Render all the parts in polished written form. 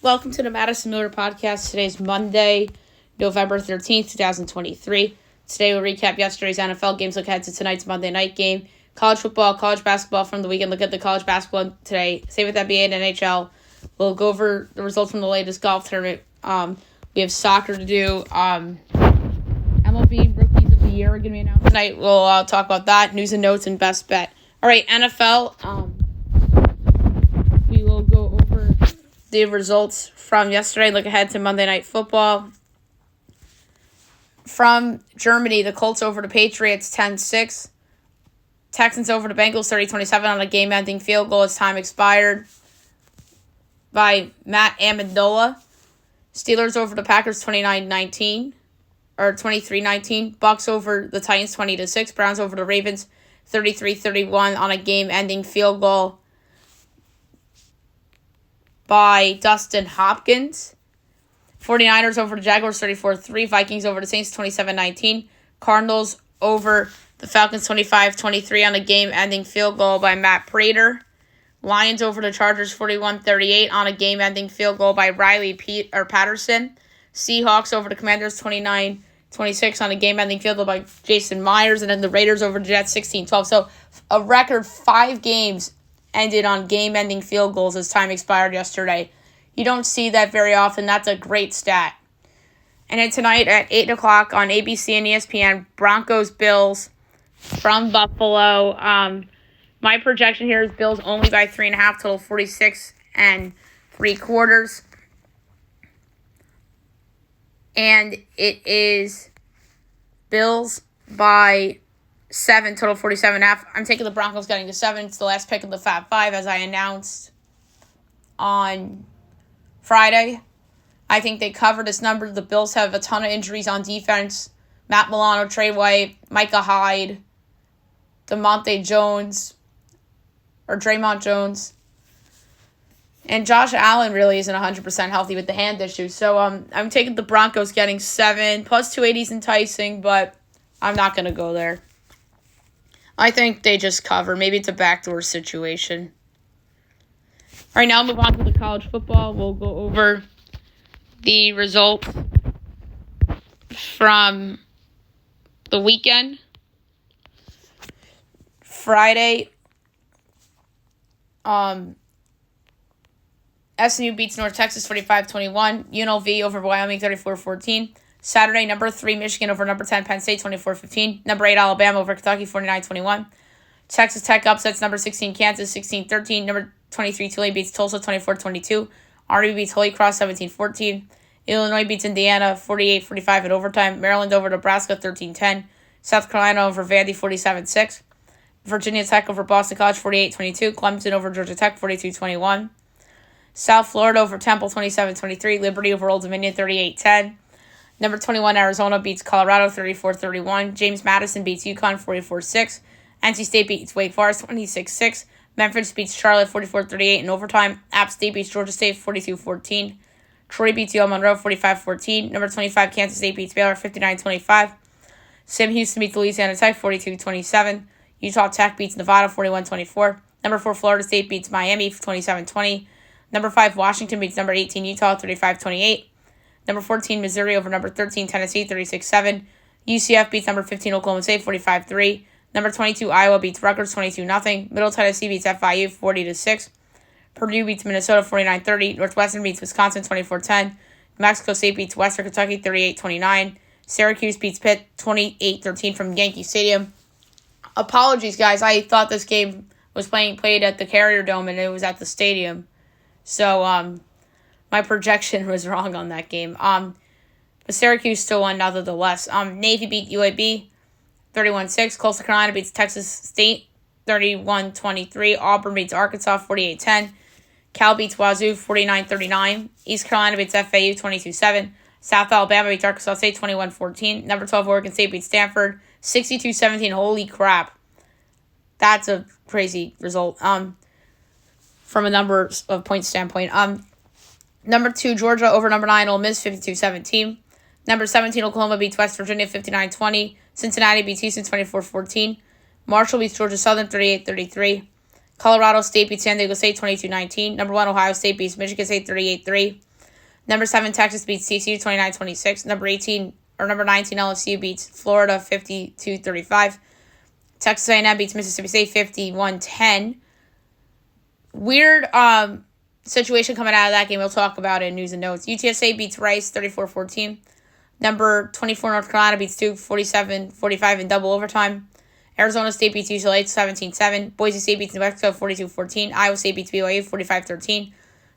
Welcome to the Madison Miller Podcast. Today's Monday, November 13th, 2023. Today we'll recap yesterday's NFL games, look ahead to tonight's Monday night game, college football, college basketball from the weekend, look at the college basketball today, same with NBA and NHL. We'll go over the results from the latest golf tournament. We have soccer to do. MLB Rookies of the Year are going to be announced tonight. We'll talk about that, news and notes, and best bet. All right, NFL. We will go over the results from yesterday. Look ahead to Monday Night Football. From Germany, the Colts over the Patriots 10-6. Texans over the Bengals 30-27 on a game-ending field goal as time expired by Matt Amendola. Steelers over the Packers 29-19 or 23-19. Bucks over the Titans 20-6. Browns over the Ravens 33-31 on a game-ending field goal by Dustin Hopkins. 49ers over the Jaguars 34-3. Vikings over the Saints 27-19. Cardinals over the Falcons 25-23 on a game-ending field goal by Matt Prater. Lions over the Chargers 41-38 on a game-ending field goal by Riley Patterson. Seahawks over the Commanders 29-26 on a game-ending field goal by Jason Myers. And then the Raiders over the Jets 16-12. So a record 5 games ended on game-ending field goals as time expired yesterday. You don't see that very often. That's a great stat. And then tonight at 8 o'clock on ABC and ESPN, Broncos-Bills from Buffalo. My projection here is Bills only by 3.5, total 46 3/4. And it is Bills by 7, total 47.5. I'm taking the Broncos getting to 7. It's the last pick of the Fab 5, as I announced on Friday. I think they cover this number. The Bills have a ton of injuries on defense. Matt Milano, Trey White, Micah Hyde, Draymond Jones. And Josh Allen really isn't 100% healthy with the hand issue. So I'm taking the Broncos getting 7. Plus 280 is enticing, but I'm not going to go there. I think they just cover. Maybe it's a backdoor situation. All right, now I'll move on to the college football. We'll go over the results from the weekend. Friday, SMU beats North Texas 45-21. UNLV over Wyoming 34-14. Saturday, number 3 Michigan over number 10 Penn State 24-15. Number 8 Alabama over Kentucky 49-21. Texas Tech upsets number 16 Kansas 16-13. Number 23 Tulane beats Tulsa 24-22. Army beats Holy Cross 17-14. Illinois beats Indiana 48-45 in overtime. Maryland over Nebraska 13-10. South Carolina over Vandy 47-6. Virginia Tech over Boston College 48-22. Clemson over Georgia Tech 42-21. South Florida over Temple 27-23. Liberty over Old Dominion 38-10. Number 21 Arizona beats Colorado 34-31. James Madison beats UConn 44-6. NC State beats Wake Forest 26-6. Memphis beats Charlotte 44-38 in overtime. App State beats Georgia State 42-14. Troy beats UL Monroe 45-14. Number 25 Kansas State beats Baylor 59-25. Sam Houston beats Louisiana Tech 42-27. Utah Tech beats Nevada 41-24. Number 4 Florida State beats Miami 27-20. Number 5 Washington beats number 18 Utah 35-28. Number 14 Missouri over number 13 Tennessee 36-7. UCF beats number 15 Oklahoma State 45-3. Number 22 Iowa beats Rutgers 22-0. Middle Tennessee beats FIU 40-6. Purdue beats Minnesota 49-30. Northwestern beats Wisconsin 24-10. New Mexico State beats Western Kentucky 38-29. Syracuse beats Pitt 28-13 from Yankee Stadium. Apologies, guys. I thought this game was played at the Carrier Dome and it was at the stadium. So, my projection was wrong on that game. But Syracuse still won nonetheless. Navy beat UAB 31-6. Coastal Carolina beats Texas State 31-23. Auburn beats Arkansas 48-10. Cal beats Wazoo 49-39. East Carolina beats FAU 22-7. South Alabama beats Arkansas State 21-14. Number 12 Oregon State beats Stanford 62-17. Holy crap. That's a crazy result. From a number of points standpoint. Number 2 Georgia over number 9 Ole Miss 52-17. Number 17 Oklahoma beats West Virginia 59-20. Cincinnati beats Houston 24-14. Marshall beats Georgia Southern 38-33. Colorado State beats San Diego State 22-19. Number 1 Ohio State beats Michigan State 38-3. Number 7, Texas beats TCU 29-26. Number 19, LSU beats Florida 52-35. Texas A&M beats Mississippi State 51-10. Weird situation coming out of that game. We'll talk about it in news and notes. UTSA beats Rice 34-14. Number 24, North Carolina beats Duke 47-45 in double overtime. Arizona State beats UCLA 17-7. Boise State beats New Mexico 42-14. Iowa State beats BYU 45-13.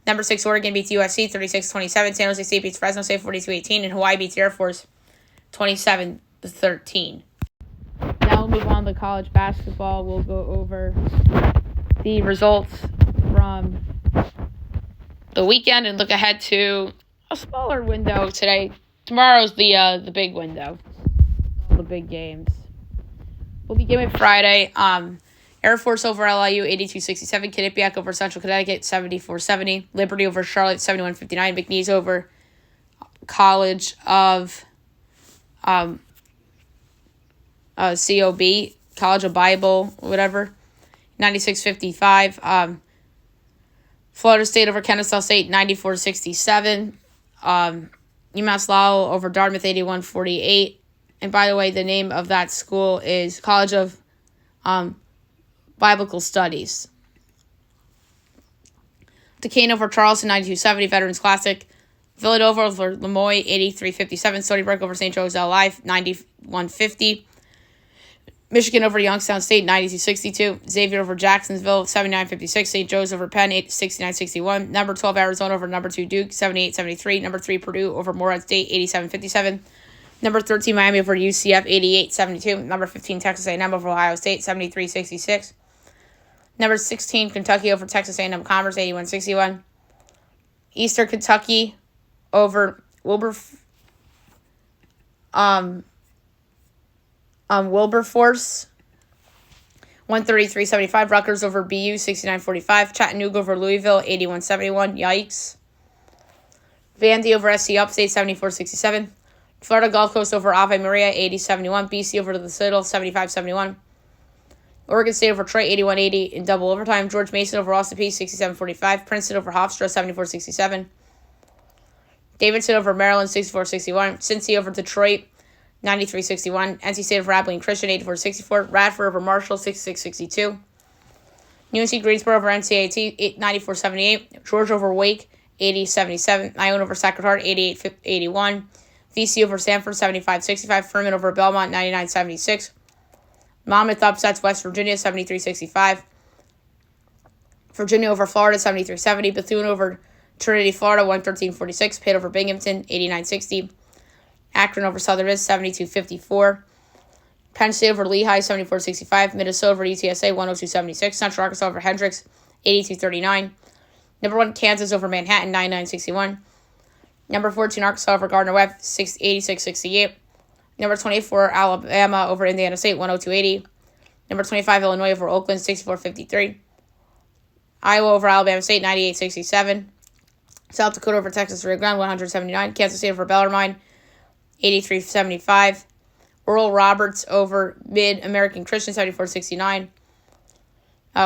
Number 6, Oregon beats USC 36-27. San Jose State beats Fresno State 42-18. And Hawaii beats Air Force 27-13. Now we'll move on to college basketball. We'll go over the results from the weekend and look ahead to a smaller window today. Tomorrow's the big window. All the big games. We'll begin with Friday. Air Force over LIU 82-67. Quinnipiac over Central Connecticut 74-70. Liberty over Charlotte 71-59. McNeese over College of COB, College of Bible, whatever, 96-55. Florida State over Kennesaw State 94-67. UMass Lowell over Dartmouth 81-48. And by the way, the name of that school is College of Biblical Studies. Duquesne over Charleston 92-70, Veterans Classic. Villanova over Lemoyne 83-57. Stony Brook over St. Joe's Live 91-50. Michigan over Youngstown State 92-62. Xavier over Jacksonville 79-56. St. Joe's over Penn 69-61. Number 12 Arizona over number 2 Duke 78-73. Number 3 Purdue over Morehead State 87-57. Number 13 Miami over UCF 88-72. Number 15 Texas A&M over Ohio State 73-66. Number 16 Kentucky over Texas A&M Commerce 81-61. Eastern Kentucky over Wilberforce 133-75. Rutgers over BU 69-45. Chattanooga over Louisville 81-71. Yikes. Vandy over SC Upstate 74-67. Florida Gulf Coast over Ave Maria 80-71. BC over the Citadel 75-71. Oregon State over Troy 81-80 in double overtime. George Mason over Austin Peay 67-45. Princeton over Hofstra 74-67. Davidson over Maryland 64-61. Cincy over Detroit 93-61. NC State over Abilene Christian 84-64. Radford over Marshall 66-62. UNC Greensboro over NCAT 94-78. Georgia over Wake 80-77. Iona over Sacred Heart 88-81. VC over Sanford 75-65. Furman over Belmont 99-76. Monmouth upsets West Virginia 73-65. Virginia over Florida 73-70. Bethune over Trinity, Florida 113-46. Pitt over Binghamton 89-60. Akron over Southern Miss 72-54. Penn State over Lehigh 74-65. Minnesota over UTSA 102-76. Central Arkansas over Hendrix 82-39. Number 1 Kansas over Manhattan 99-61. Number 14 Arkansas over Gardner-Webb 86-68. Number 24 Alabama over Indiana State 102-80. Number 25 Illinois over Oakland 64-53. Iowa over Alabama State 98-67. South Dakota over Texas Rio Grande 179. Kansas State over Bellarmine 83-75. Oral Roberts over Mid-American Christian 74-69.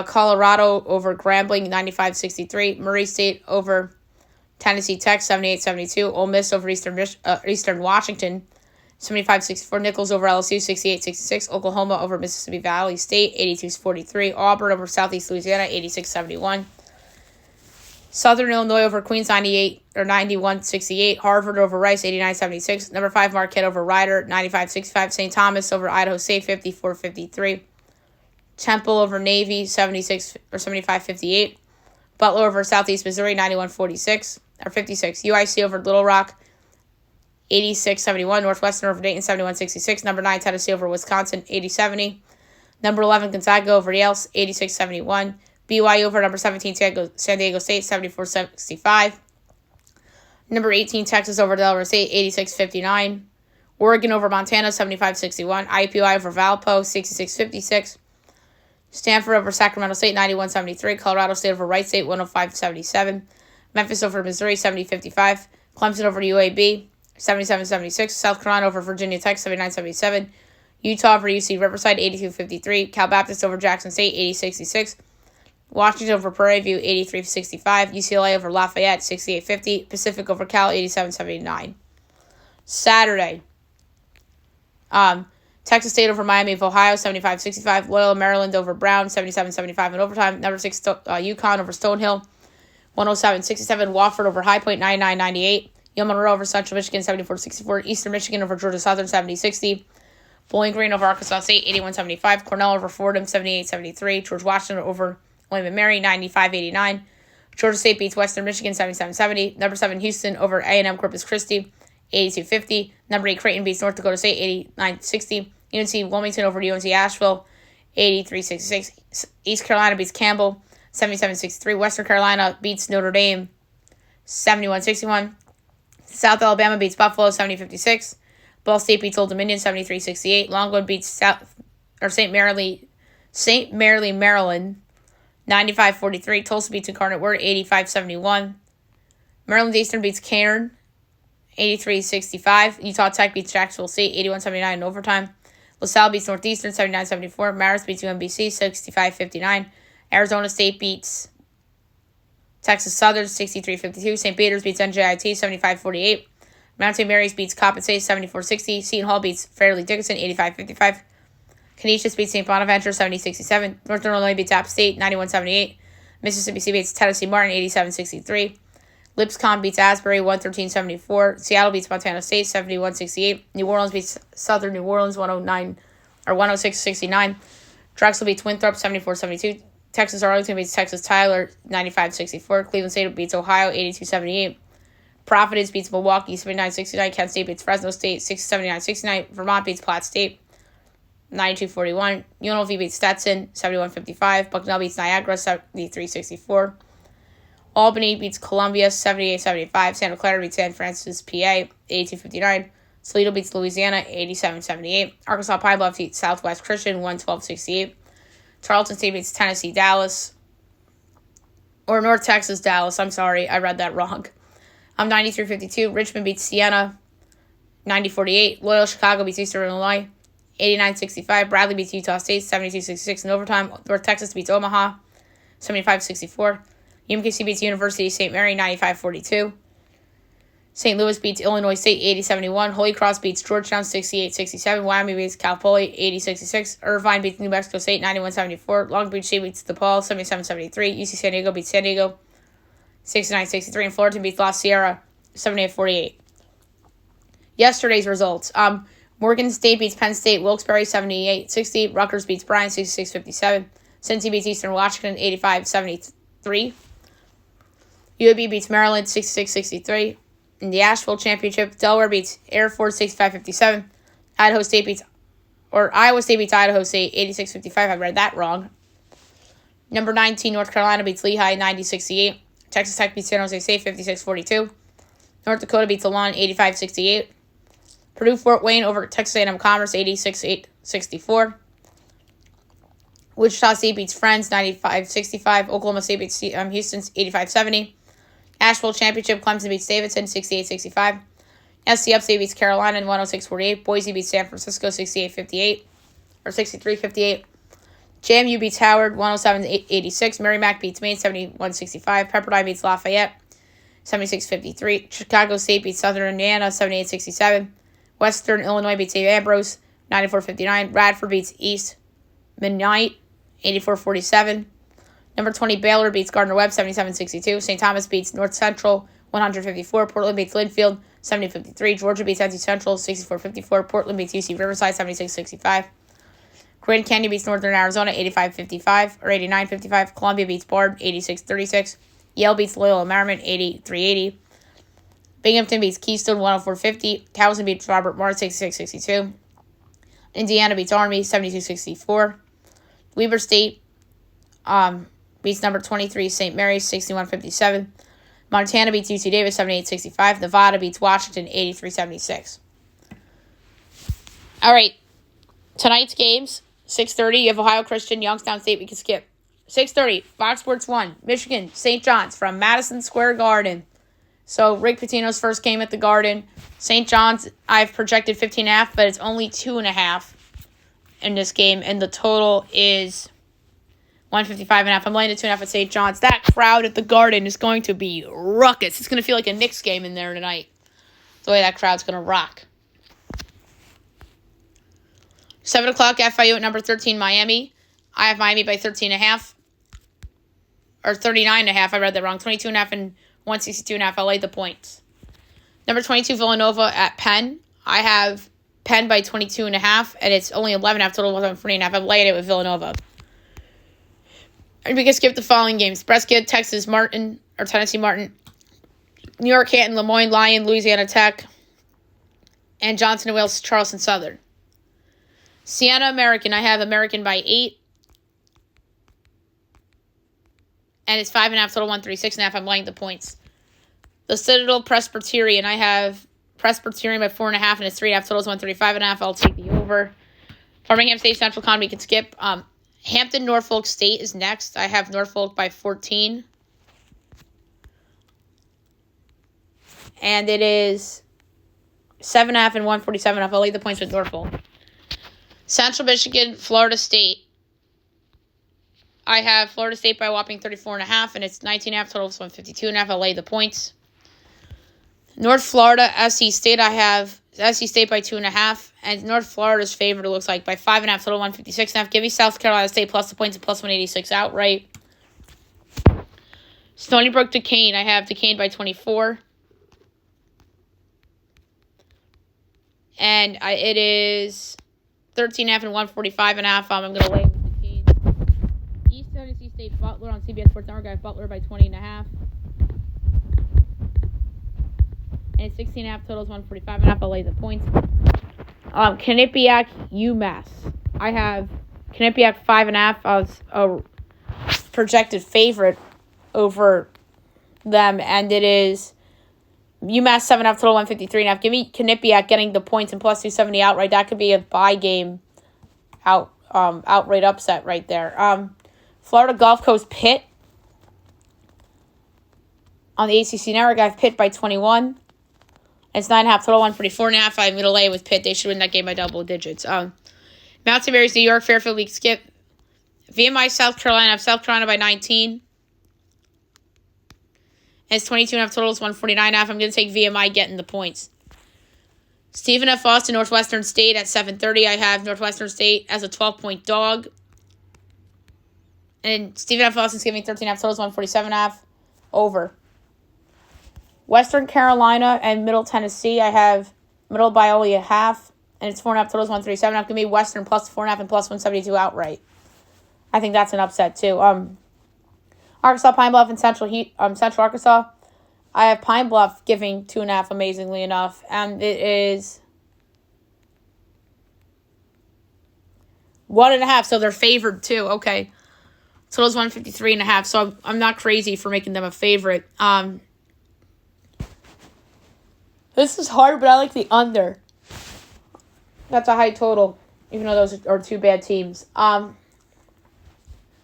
Colorado over Grambling 95-63. Murray State over Tennessee Tech 78-72. Ole Miss over Eastern Washington 75-64. Nichols over LSU 68-66. Oklahoma over Mississippi Valley State 82-43. Auburn over Southeast Louisiana 86-71. Southern Illinois over Queens 91-68. Harvard over Rice 89-76. Number 5 Marquette over Rider 95-65. St. Thomas over Idaho State 54-53. Temple over Navy 75-58. Butler over Southeast Missouri 91-56 or 56. UIC over Little Rock 86-71. Northwestern over Dayton 71-66. Number 9 Tennessee over Wisconsin 80-70. Number 11 Gonzaga over Yale 86-71. BYU over number 17 San Diego State 74-65. Number 18 Texas over Delaware State 86-59. Oregon over Montana 75-61. IUPUI over Valpo 66-56. Stanford over Sacramento State 91-73. Colorado State over Wright State 105-77. Memphis over Missouri 70-55. Clemson over UAB 77-76. South Carolina over Virginia Tech 79-77. Utah over UC Riverside 82-53. Cal Baptist over Jackson State 80-66. Washington over Prairie View, 83-65. UCLA over Lafayette, 68-50. Pacific over Cal, 87-79. Saturday, Texas State over Miami of Ohio, 75-65. Loyola Maryland over Brown, 77-75 in overtime. Number 6, UConn over Stonehill, 107-67. Wofford over High Point, 99-98. Yale Monroe over Central Michigan, 74-64. Eastern Michigan over Georgia Southern, 70-60. Bowling Green over Arkansas State, 81-75. Cornell over Fordham, 78-73. George Washington over William & Mary, 95-89. Georgia State beats Western Michigan, 77-70. Number 7, Houston over A&M Corpus Christi, 82-50. Number 8, Creighton beats North Dakota State, 89-60. UNC Wilmington over UNC Asheville, 83-66. East Carolina beats Campbell, 77-63. Western Carolina beats Notre Dame, 71-61. South Alabama beats Buffalo, 70-56. Ball State beats Old Dominion, 73-68. Longwood beats St. Mary, Maryland, 95-43. Tulsa beats Incarnate Word, 85-71. Maryland Eastern beats Cairn, 83-65. Utah Tech beats Jacksonville State, 81-79 in overtime. LaSalle beats Northeastern, 79-74. Marist beats UMBC, 65-59. Arizona State beats Texas Southern, 63-52. St. Peter's beats NJIT, 75-48. Mount St. Mary's beats Coppin State, 74-60. Seton Hall beats Fairleigh Dickinson, 85-55. Canisius beats St. Bonaventure, 70-67. Northern Illinois beats App State, 91-78. Mississippi State beats Tennessee Martin, 87-63. Lipscomb beats Asbury, 113-74. Seattle beats Montana State, 71-68. New Orleans beats Southern New Orleans, 106-69. Drexel beats Winthrop, 74-72. Texas Arlington beats Texas Tyler, 95-64. Cleveland State beats Ohio, 82-78. Providence beats Milwaukee, 79-69. Kent State beats Fresno State, 79-69. Vermont beats Platte State, 92-41. UNLV beats Stetson, 71-55. Bucknell beats Niagara, 73-64. Albany beats Columbia, 78-75. Santa Clara beats San Francisco, PA, 82-59. Toledo beats Louisiana, 87-78. Arkansas Pine Bluff beats Southwest Christian, 112-68. Tarleton State beats Tennessee Dallas. Or North Texas Dallas. I'm sorry, I read that wrong. 93-52. Richmond beats Siena, 90-48. Loyola Chicago beats Eastern Illinois, 89-65. Bradley beats Utah State, 72-66 in overtime. North Texas beats Omaha, 75-64. UMKC beats University of St. Mary, 95-42. St. Louis beats Illinois State, 80-71. Holy Cross beats Georgetown, 68-67. Wyoming beats Cal Poly, 80-66. Irvine beats New Mexico State, 91-74. Long Beach State beats DePaul, 77-73. UC San Diego beats San Diego, 69-63. And Fullerton beats La Sierra, 78-48. Yesterday's results. Morgan State beats Penn State, Wilkes-Barre, 78-60. Rutgers beats Bryan, 66-57. Cincy beats Eastern Washington, 85-73. UAB beats Maryland, 66-63. In the Asheville Championship, Delaware beats Air Force, 65-57. Iowa State beats Idaho State, 86-55. I read that wrong. Number 19, North Carolina beats Lehigh, 90-68. Texas Tech beats San Jose State, 56-42. North Dakota beats Elon, 85-68. Purdue Fort Wayne over Texas A&M Commerce, 86-64. Wichita State beats Friends, 95-65. Oklahoma State beats Houston, 85-70. Asheville Championship, Clemson beats Davidson, 68-65. SC Upstate beats Carolina, 106-48. Boise beats San Francisco, 68-58. Or 63-58. JMU beats Howard, 107-86. Merrimack beats Maine, 71-65. Pepperdine beats Lafayette, 76-53. Chicago State beats Southern Indiana, 78-67. Western Illinois beats St. Ambrose, 94-59. Radford beats East Mennonite, 84-47. Number 20, Baylor beats Gardner-Webb, 77-62. St. Thomas beats North Central, 154. Portland beats Linfield, 70-53. Georgia beats NC Central, 64-54. Portland beats UC Riverside, 76-65. Grand Canyon beats Northern Arizona, 85-55 or 89-55. Columbia beats Bard, 86-36. Yale beats Loyola Marymount, 83-80. Binghamton beats Keystone, 104-50. Towson beats Robert Morris, 66-62. Indiana beats Army, 72-64. Weber State beats number 23, St. Mary's, 61-57. Montana beats UC Davis, 78-65. Nevada beats Washington, 83-76. All right, tonight's games, 6:30, you have Ohio Christian, Youngstown State, we can skip. 6:30, Fox Sports 1, Michigan, St. John's from Madison Square Garden. So Rick Pitino's first game at the Garden. St. John's, I've projected 15.5, but it's only 2.5 in this game, and the total is 155.5. I'm laying the 2.5 at St. John's. That crowd at the Garden is going to be ruckus. It's going to feel like a Knicks game in there tonight. The way that crowd's going to rock. 7 o'clock, FIU at number 13, Miami. I have Miami by 13.5. Or 39.5. I read that wrong. 22.5 and 162.5. I'll lay the points. Number 22, Villanova at Penn. I have Penn by 22.5, and it's only 11.5 total. 40.5. I'm laying it with Villanova. And we can skip the following games. Prescott, Texas Martin, or Tennessee Martin. New York Canton, Lemoyne Lion, Louisiana Tech. And Johnson and Wales, Charleston Southern. Siena American, I have American by 8. And it's 5.5 total, 136.5. I'm laying the points. The Citadel Presbyterian, I have Presbyterian by 4.5, and it's 3.5 totals, 135.5. I'll take the over. Birmingham State Central Con, we can skip. Hampton Norfolk State is next. I have Norfolk by 14. And it is 7.5 and 147.5. I'll lay the points with Norfolk. Central Michigan, Florida State. I have Florida State by a whopping 34.5, and it's 19.5 totals, 152.5. I'll lay the points. North Florida, SC State. I have SC State by 2.5, and North Florida's favorite, it looks like, by 5.5 total, 156.5. Give me South Carolina State plus the points and plus 186 outright. Stony Brook, Duquesne. I have Duquesne by 24. And it is 13.5 and 145.5. I'm going to lay with Duquesne. East Tennessee State, Butler on CBS Sports Network. I have Butler by 20.5. And 16.5 totals, 145.5. I'll lay the points. Quinnipiac, UMass. I have Quinnipiac 5.5 as a projected favorite over them, and it is UMass 7.5 total, 153.5. Give me Quinnipiac getting the points and plus 270 outright. That could be a buy game outright upset right there. Florida Gulf Coast Pitt on the ACC Network. I have Pitt by 21. It's 9.5 total, 144.5. I'm going to lay with Pitt. They should win that game by double digits. Mount St. Mary's, New York, Fairfield, we skip. VMI, South Carolina. I have South Carolina by 19. And it's 22.5 totals, 149.5. I'm going to take VMI getting the points. Stephen F. Austin, Northwestern State at 7:30. I have Northwestern State as a 12-point dog. And Stephen F. Austin's giving 13.5 totals, 147.5 over. Western Carolina and Middle Tennessee. I have Middle by only a half, and it's 4.5 totals, 137. Going to be Western plus 4.5 and plus 172 outright. I think that's an upset too. Arkansas, Pine Bluff, and Central Arkansas. I have Pine Bluff giving 2.5, amazingly enough, and it is 1.5. So they're favored too. Okay, total's 153.5. So I'm not crazy for making them a favorite. This is hard, but I like the under. That's a high total, even though those are two bad teams.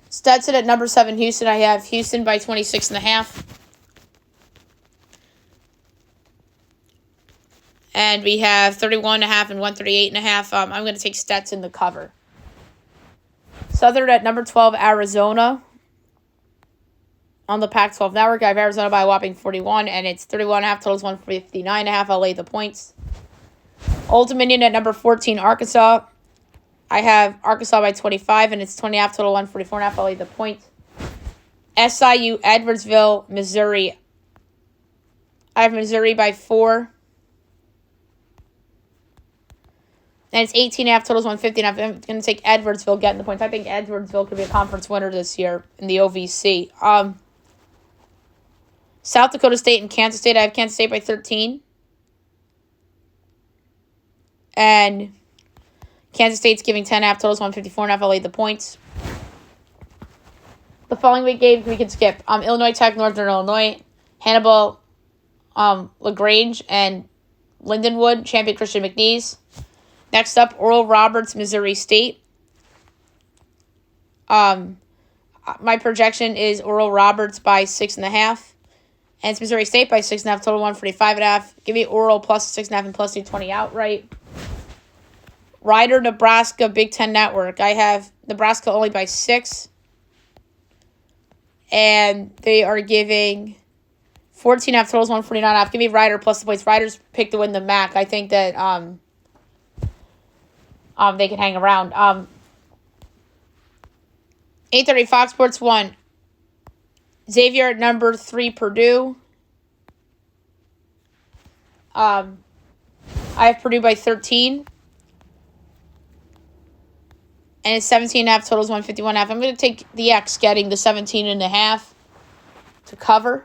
Stetson at number 7, Houston. I have Houston by 26.5. And we have 31.5 and 138.5. I'm going to take Stetson to cover. Southern at number 12, Arizona. On the Pac-12 Network, I have Arizona by a whopping 41, and it's 31.5 totals, 159.5. I'll lay the points. Old Dominion at number 14, Arkansas. I have Arkansas by 25, and it's 20.5 total, 144.5. I'll lay the points. SIU, Edwardsville, Missouri. I have Missouri by 4. And it's 18.5 totals, 150.5. I'm going to take Edwardsville getting the points. I think Edwardsville could be a conference winner this year in the OVC. South Dakota State and Kansas State. I have Kansas State by 13. And Kansas State's giving 10.5 totals, 154.5. I'll lay the points. The following week games we can skip. Illinois Tech, Northern Illinois. Hannibal, LaGrange, and Lindenwood. Champion Christian McNeese. Next up, Oral Roberts, Missouri State. My projection is Oral Roberts by 6.5. And it's Missouri State by 6.5, total 145.5. Give me Oral plus 6.5 and plus 220 outright. Rider, Nebraska, Big Ten Network. I have Nebraska only by 6. And they are giving 14.5 totals, 149.5. Give me Ryder plus the points. Riders pick to win the MAC. I think that they can hang around. 8:30 Fox Sports 1. Xavier at number 3, Purdue. I have Purdue by 13. And it's 17.5 totals, 151.5. I'm going to take the X getting the 17.5 to cover.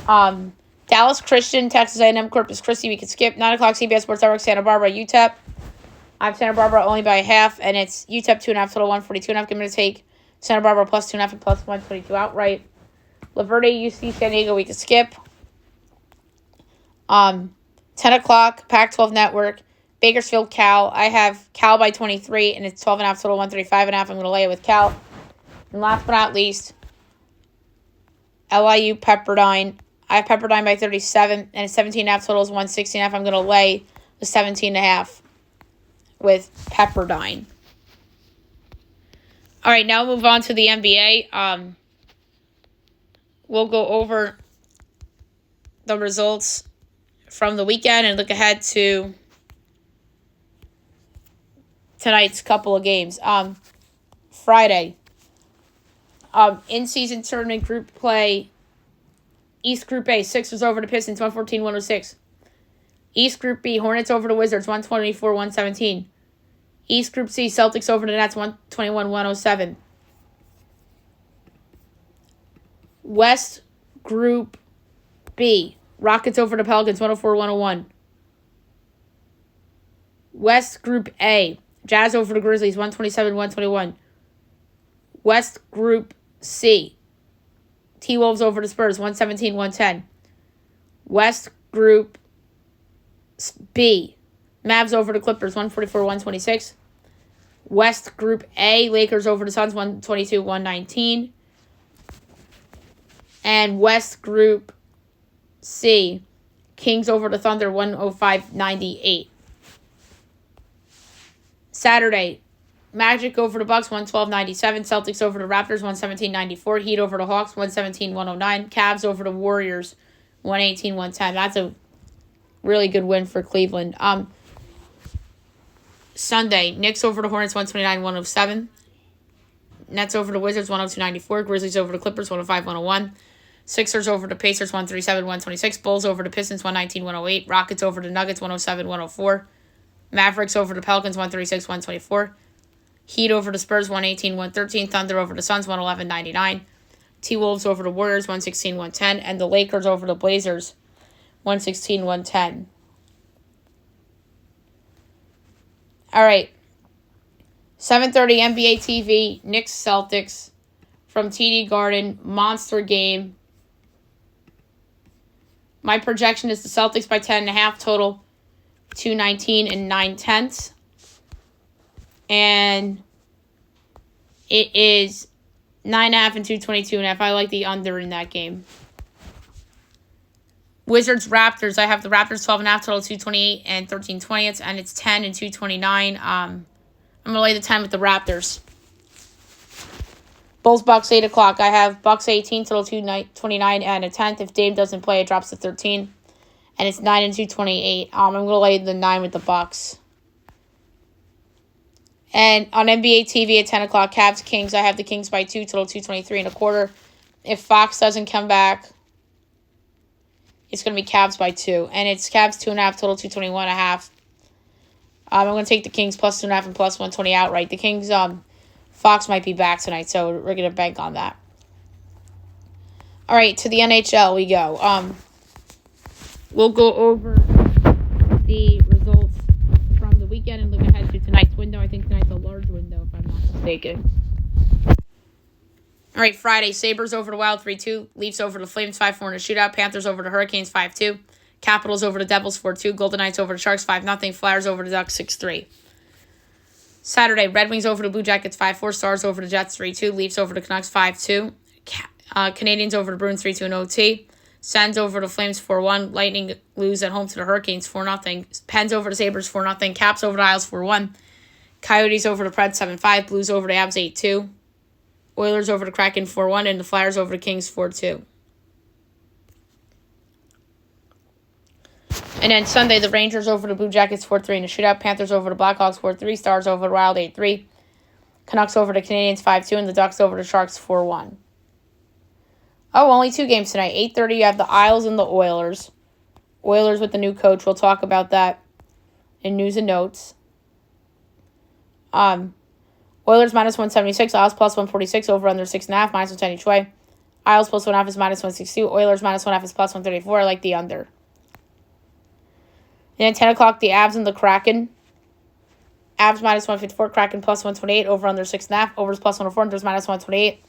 Dallas Christian, Texas A&M, Corpus Christi. We could skip. 9 o'clock CBS Sports Network, Santa Barbara, UTEP. I have Santa Barbara only by a half, and it's UTEP 2.5 total, 142.5. I'm going to take Santa Barbara plus 2.5 and plus 122 outright. Laverde, UC, San Diego. We could skip. 10 o'clock Pac-12 Network. Bakersfield, Cal. I have Cal by 23, and it's 12.5 total, 135.5. I'm going to lay it with Cal. And last but not least, LIU, Pepperdine. I have Pepperdine by 37, and it's 17.5 totals, 160.5. I'm going to lay the 17.5 with Pepperdine. All right, now move on to the NBA. We'll go over the results from the weekend and look ahead to tonight's couple of games. Friday, in-season tournament group play, East Group A, Sixers over the Pistons, 114-106. East Group B, Hornets over the Wizards, 124-117. East Group C, Celtics over the Nets, 121-107. West Group B, Rockets over the Pelicans, 104-101. West Group A, Jazz over the Grizzlies, 127-121. West Group C, T-Wolves over the Spurs, 117-110. West Group B, Mavs over the Clippers, 144-126. West Group A, Lakers over the Suns, 122-119. And West Group C, Kings over the Thunder, 105-98. Saturday, Magic over the Bucks, 112-97. Celtics over the Raptors, 117-94. Heat over the Hawks, 117-109. Cavs over the Warriors, 118-110. That's a really good win for Cleveland. Sunday, Knicks over the Hornets, 129-107. Nets over the Wizards, 102-94. Grizzlies over the Clippers, 105-101. Sixers over the Pacers, 137-126. Bulls over the Pistons, 119-108. Rockets over the Nuggets, 107-104. Mavericks over the Pelicans, 136-124. Heat over the Spurs, 118-113. Thunder over the Suns, 111-99. T-Wolves over the Warriors, 116-110. And the Lakers over the Blazers, 116-110. All right. 7:30 NBA TV, Knicks Celtics from TD Garden, monster game. My projection is the Celtics by 10.5 total, 219 and 9/10. And it is 9.5 and 222.5. I like the under in that game. Wizards Raptors. I have the Raptors 12.5 total, 228 and 13/20, and it's 10 and 229. I'm gonna lay the 10 with the Raptors. Bulls Bucks 8 o'clock. I have Bucks 18 total, 229 and a 10th. If Dame doesn't play, it drops to 13, and it's 9 and 228. I'm gonna lay the 9 with the Bucks. And on NBA TV at 10 o'clock, Cavs Kings. I have the Kings by 2 total, 223 and a quarter. If Fox doesn't come back, it's going to be Cavs by 2. And it's Cavs 2.5 total, 221.5. I'm going to take the Kings plus 2.5 and plus 120 outright. The Kings, Fox might be back tonight, so we're going to bank on that. All right, to the NHL we go. We'll go over the results from the weekend and look ahead to tonight's window. I think tonight's a large window, if I'm not mistaken. All right, Friday, Sabres over the Wild 3-2. Leafs over the Flames 5-4 in a shootout. Panthers over the Hurricanes 5-2. Capitals over the Devils 4-2. Golden Knights over the Sharks 5-0. Flyers over the Ducks 6-3. Saturday, Red Wings over the Blue Jackets 5-4. Stars over the Jets 3-2. Leafs over the Canucks 5-2. Canadians over the Bruins 3-2 in OT. Sens over the Flames 4-1. Lightning lose at home to the Hurricanes 4-0. Pens over the Sabres 4-0. Caps over the Isles 4-1. Coyotes over the Preds 7-5. Blues over the Avs 8-2. Oilers over the Kraken 4-1, and the Flyers over the Kings 4-2. And then Sunday, the Rangers over the Blue Jackets 4-3 in the shootout. Panthers over the Blackhawks 4-3. Stars over the Wild 8-3. Canucks over the Canadiens 5-2. And the Ducks over the Sharks 4-1. Oh, only 2 games tonight. 8:30, you have the Isles and the Oilers. Oilers with the new coach. We'll talk about that in news and notes. Oilers minus 176. Isles plus 146. Over under 6.5. Minus 110 each way. Isles plus 1.5 is minus 162. Oilers minus 1.5 is plus 134. I like the under. And then 10 o'clock, the Avs and the Kraken. Avs minus 154. Kraken plus 128. Over under 6.5. Overs plus 104. Unders minus 128.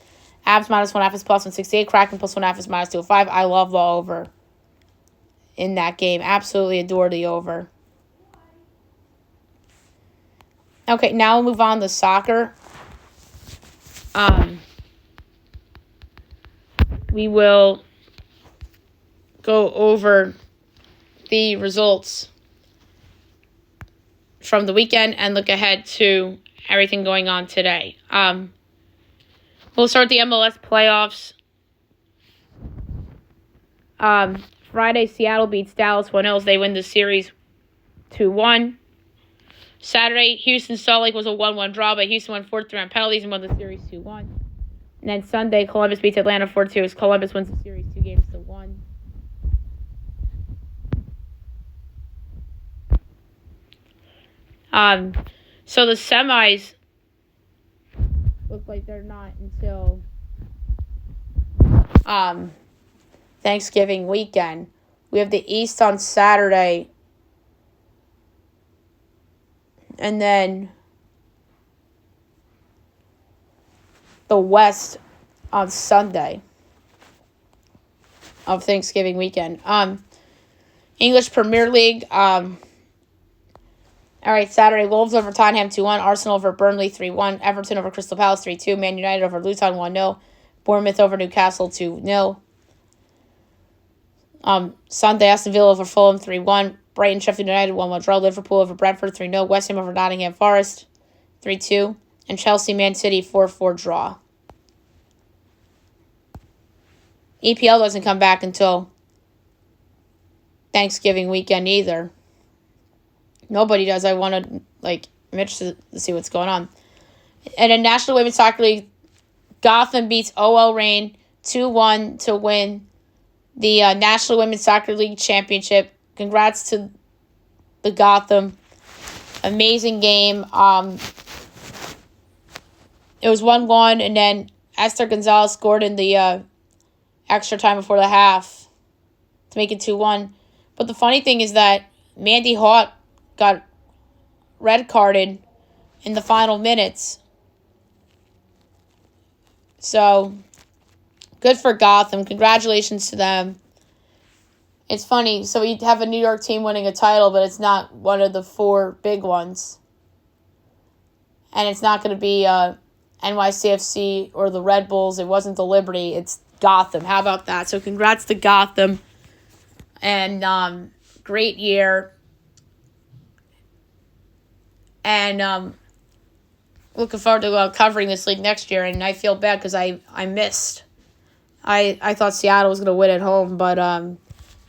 Avs minus 1.5 is plus 168. Kraken plus 1.5 is minus 205. I love the over in that game. Absolutely adore the over. Okay, now we'll move on to soccer. We will go over the results from the weekend and look ahead to everything going on today. We'll start the MLS playoffs. Friday, Seattle beats Dallas 1-0. They win the series 2-1. Saturday, Houston-Salt Lake was a 1-1 draw, but Houston won 4-3 on penalties and won the series 2-1. And then Sunday, Columbus beats Atlanta 4-2 as Columbus wins the series 2-1. So the semis look like they're not until Thanksgiving weekend. We have the East on Saturday, and then the West on Sunday of Thanksgiving weekend. English Premier League. All right, Saturday, Wolves over Tottenham 2-1. Arsenal over Burnley 3-1. Everton over Crystal Palace 3-2. Man United over Luton 1-0. Bournemouth over Newcastle 2-0. Sunday, Aston Villa over Fulham 3-1. Brighton Sheffield United 1-1 draw. Liverpool over Brentford 3-0. West Ham over Nottingham Forest 3-2. And Chelsea Man City 4-4 draw. EPL doesn't come back until Thanksgiving weekend either. Nobody does. I want to, I'm interested to see what's going on. And in National Women's Soccer League, Gotham beats OL Reign 2-1 to win the National Women's Soccer League Championship. Congrats to the Gotham. Amazing game. It was 1-1, and then Esther Gonzalez scored in the extra time before the half to make it 2-1. But the funny thing is that Mandy Haught got red carded in the final minutes. So, good for Gotham. Congratulations to them. It's funny. So, you have a New York team winning a title, but it's not one of the 4 big ones. And it's not going to be NYCFC or the Red Bulls. It wasn't the Liberty. It's Gotham. How about that? So, congrats to Gotham. And great year. And looking forward to covering this league next year. And I feel bad because I missed. I thought Seattle was going to win at home, but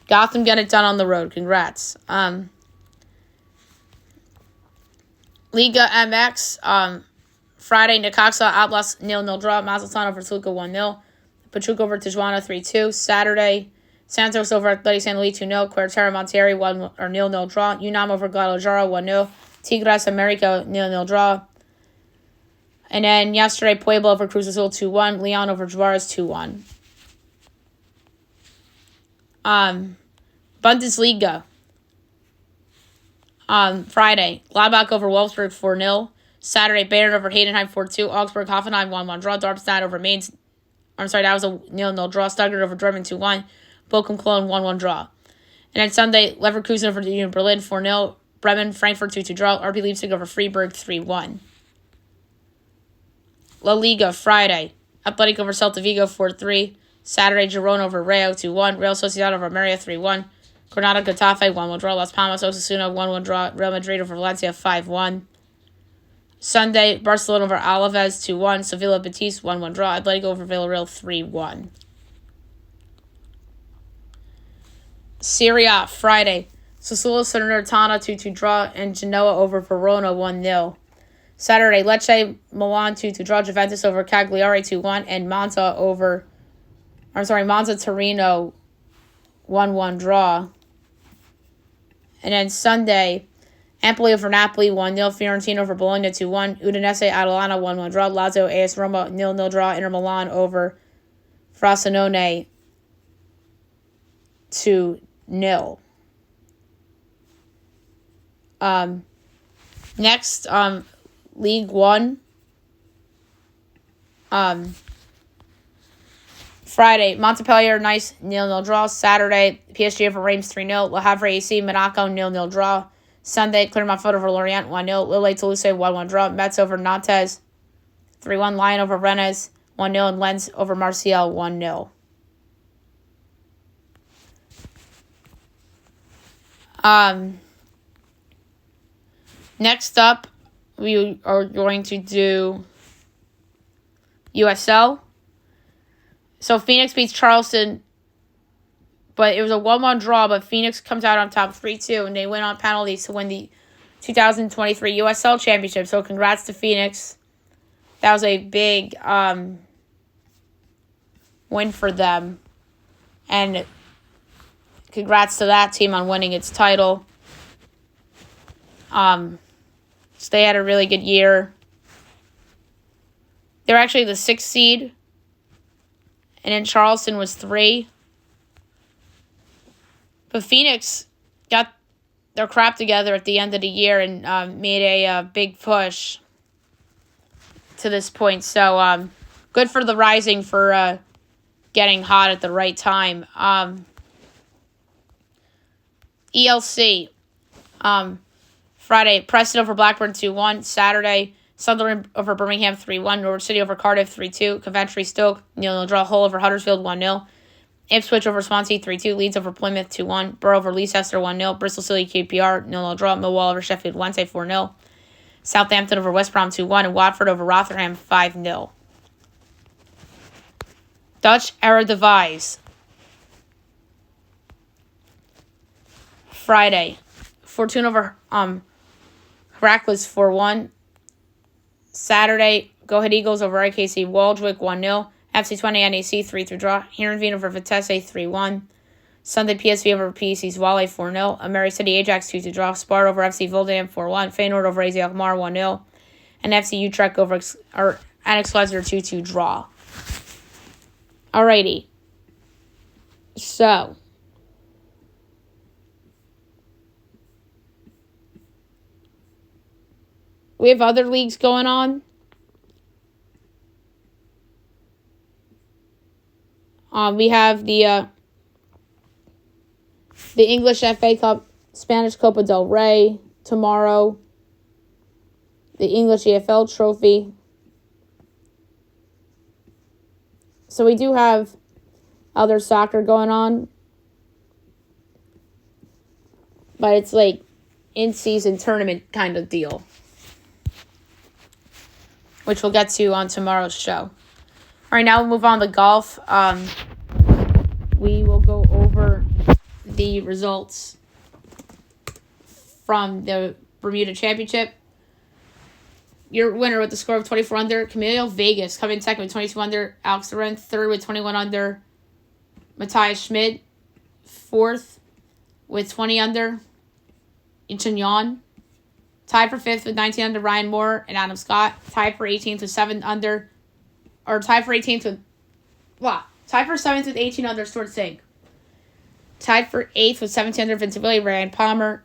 Gotham got it done on the road. Congrats. Liga MX. Friday, Necaxa Atlas 0-0 draw. Mazatlan over Toluca 1-0. Pachuca over Tijuana 3-2. Saturday, Santos over Athletic San Luis 2-0. Querétaro Monterrey 0-0 draw. UNAM over Guadalajara 1-0. Tigres America 0-0 draw. And then yesterday, Puebla over Cruz Azul 2-1. Leon over Juarez 2-1. Bundesliga. Friday, Gladbach over Wolfsburg 4-0. Saturday, Bayern over Heidenheim 4-2. Augsburg Hoffenheim 1-1 draw. Darmstadt over Mainz. That was a 0-0 draw. Stuttgart over Dortmund 2-1. Bochum Cologne 1-1 draw. And then Sunday, Leverkusen over Union Berlin 4-0. Bremen, Frankfurt 2-2 draw. RB Leipzig over Freiburg 3-1. La Liga, Friday. Athletic over Celta Vigo 4-3. Saturday, Girona over Rayo 2-1. Real Sociedad over Maria 3-1. Granada Getafe 1-1 draw. Las Palmas Osasuna 1-1 draw. Real Madrid over Valencia 5-1. Sunday, Barcelona over Alaves 2-1. Sevilla Betis 1-1 draw. Atletico over Villarreal 3-1. Serie A, Friday. Sassuolo Salernitana 2-2 draw. And Genoa over Verona 1-0. Saturday, Lecce Milan 2-2 draw. Juventus over Cagliari 2-1. And Monza Torino 1-1 draw. And then Sunday, Empoli over Napoli 1-0, Fiorentina over Bologna 2-1, Udinese Atalanta 1-1 draw, Lazio AS Roma 0-0 draw, Inter Milan over Frosinone 2-0. Next, League One. Friday, Montpellier Nice 0-0 draw. Saturday, PSG over Reims 3-0, Le Havre AC Monaco 0-0 draw. Sunday, Clermont-Foot over Lorient 1-0, Lille Toulouse 1-1 draw. Metz over Nantes 3-1, Lyon over Rennes 1-0, and Lens over Marseille 1-0. Next up, we are going to do USL. So Phoenix beats Charleston, but it was a 1-1 draw, but Phoenix comes out on top 3-2, and they win on penalties to win the 2023 USL Championship. So congrats to Phoenix. That was a big win for them. And congrats to that team on winning its title. So they had a really good year. They're actually the 6th seed. And then Charleston was 3. But Phoenix got their crap together at the end of the year and made a big push to this point. So good for the Rising for getting hot at the right time. ELC. Friday, Preston over Blackburn 2-1. Saturday, Sunderland over Birmingham 3-1. Norwich City over Cardiff 3-2. Coventry Stoke 0-0 draw. Hull over Huddersfield 1-0. Ipswich over Swansea 3-2. Leeds over Plymouth 2-1. Borough over Leicester 1-0. Bristol City QPR 0-0 draw. Millwall over Sheffield Wednesday 4-0. Southampton over West Brom 2-1. And Watford over Rotherham 5-0. Dutch Eredivisie. Friday, Fortuna over Heracles 4-1. Saturday, Go Ahead Eagles over IKC Waldwick 1-0. FC20 NAC 3-3 draw. Heerenveen over Vitesse 3-1. Sunday, PSV over PEC Zwolle 4-0. American City Ajax 2-2 draw. Sparta over FC Volendam 4-1. Feyenoord over AZ Alkmaar 1-0. And FC Utrecht over Annex Leicester 2-2 draw. Alrighty. So, we have other leagues going on. We have the English FA Cup, Spanish Copa del Rey tomorrow. The English EFL Trophy. So we do have other soccer going on. But it's like in-season tournament kind of deal, which we'll get to on tomorrow's show. All right, now we'll move on to golf. We will go over the results from the Bermuda Championship. Your winner with the score of 24 under, Camilo Vegas, coming in second with 22 under. Alex Loren, third with 21 under. Matthias Schmid, fourth with 20 under. Incheon Yon. Tied for fifth with 19 under, Ryan Moore and Adam Scott. Tied for 18th with 7 under. Or tied for 18th with... Tied for 7th with 18 under, Stuart Singh. Tied for 8th with 17 under, Vincent Willie, Ryan Palmer.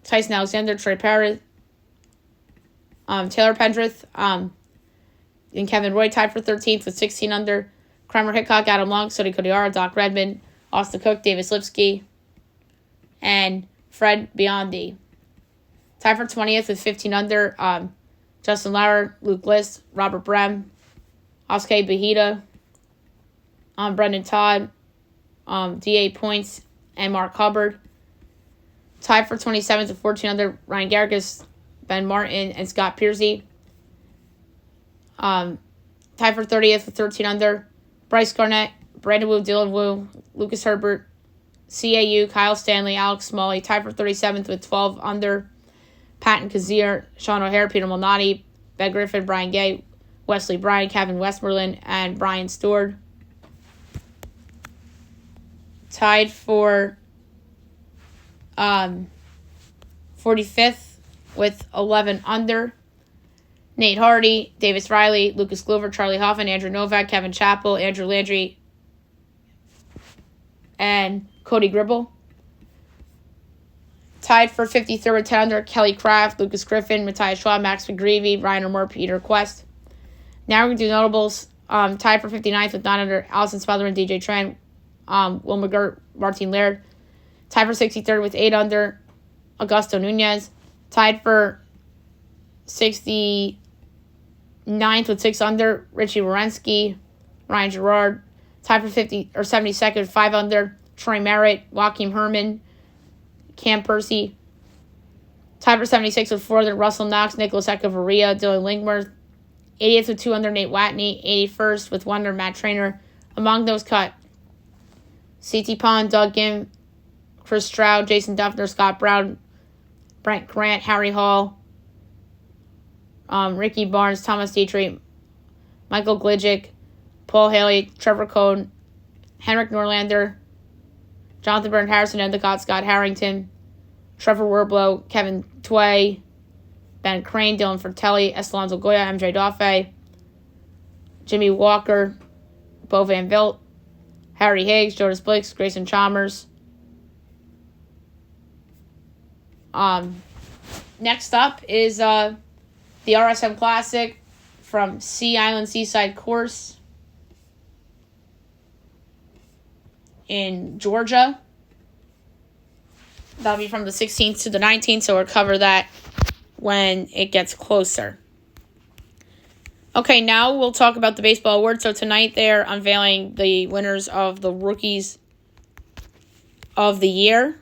Tyson Alexander, Trey Parrott. Taylor Pendrith. And Kevin Roy tied for 13th with 16 under. Kramer Hickok, Adam Long, Sodi Kodiara, Doc Redmond, Austin Cook, Davis Lipsky, and Fred Biondi. Tied for 20th with 15 under, Justin Lauer, Luke List, Robert Brem, Oscar Bahita, Brendan Todd, D.A. Points, and Mark Hubbard. Tied for 27th with 14 under, Ryan Garrigus, Ben Martin, and Scott Piercy. Tied for 30th with 13 under. Bryce Garnett, Brandon Wu, Dylan Wu, Lucas Herbert, CAU, Kyle Stanley, Alex Smalley. Tied for 37th with 12 under. Patton Kazir, Sean O'Hare, Peter Malnati, Ben Griffin, Brian Gay, Wesley Bryan, Kevin Westmoreland, and Brian Stewart. Tied for 45th with 11 under. Nate Hardy, Davis Riley, Lucas Glover, Charlie Hoffman, Andrew Novak, Kevin Chappell, Andrew Landry, and Cody Gribble. Tied for 53rd with 10 under, Kelly Craft, Lucas Griffin, Matthias Schwab, Max McGreevy, Ryan Remore, Peter Quest. Now we're going to do notables. Tied for 59th with 9 under, Allison Spellerman, DJ Trent, Will McGirt, Martin Laird. Tied for 63rd with 8 under, Augusto Nunez. Tied for 69th with 6 under, Richie Wierenski, Ryan Gerard. Tied for 72nd with 5 under, Troy Merritt, Joaquin Herman, Cam Percy. Tied for 76 with 4 under, Russell Knox, Nicholas Echevarria, Dylan Lingworth. 80th with 2 under, Nate Watney. 81st with 1 under, Matt Trainer. Among those cut, C.T. Pond, Doug Gim, Chris Stroud, Jason Duffner, Scott Brown, Brent Grant, Harry Hall, Ricky Barnes, Thomas Dietrich, Michael Glidgick, Paul Haley, Trevor Cohn, Henrik Norlander, Jonathan Byrne Harrison, Endicott, Scott Harrington, Trevor Werblow, Kevin Tway, Ben Crane, Dylan Fratelli, Estalonzo Goya, MJ Doffe, Jimmy Walker, Bo Van Vilt, Harry Higgs, Jonas Blix, Grayson Chalmers. Next up is the RSM Classic from Sea Island Seaside Course in Georgia. That'll be from the 16th to the 19th, so we'll cover that when it gets closer. Okay, now we'll talk about the baseball awards. So tonight they're unveiling the winners of the Rookies of the Year.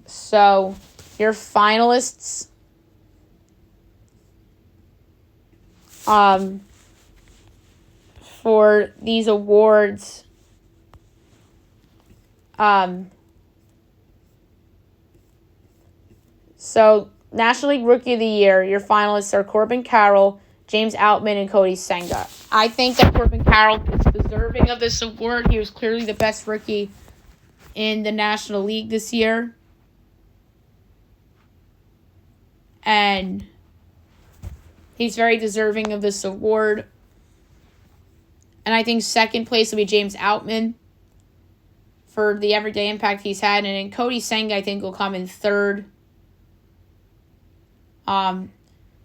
So your finalists for these awards so National League Rookie of the Year, your finalists are Corbin Carroll, James Outman, and Cody Senga. I think that Corbin Carroll is deserving of this award. He was clearly the best rookie in the National League this year. And he's very deserving of this award. And I think second place will be James Outman for the everyday impact he's had. And then Cody Senga, I think, will come in third.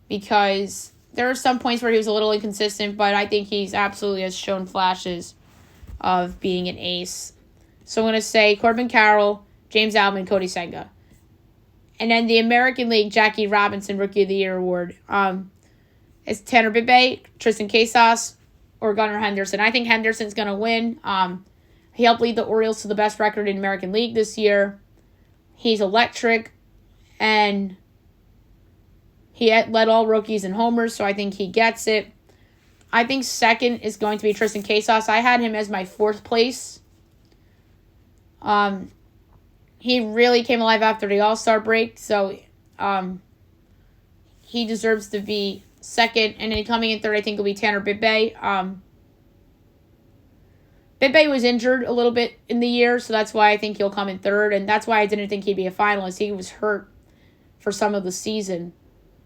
Because there are some points where he was a little inconsistent, but I think he's absolutely has shown flashes of being an ace. So I'm going to say Corbin Carroll, James Outman, Cody Senga. And then the American League Jackie Robinson Rookie of the Year award. It's Tanner Bibbe, Tristan Casas, or Gunnar Henderson. I think Henderson's going to win. He helped lead the Orioles to the best record in American League this year. He's electric, and he led all rookies in homers, so I think he gets it. I think second is going to be Tristan Casas. I had him as my fourth place. He really came alive after the All-Star break, so he deserves to be second. And then coming in third, I think, will be Tanner Bibbe. Bibbe was injured a little bit in the year, so that's why I think he'll come in third. And that's why I didn't think he'd be a finalist. He was hurt for some of the season.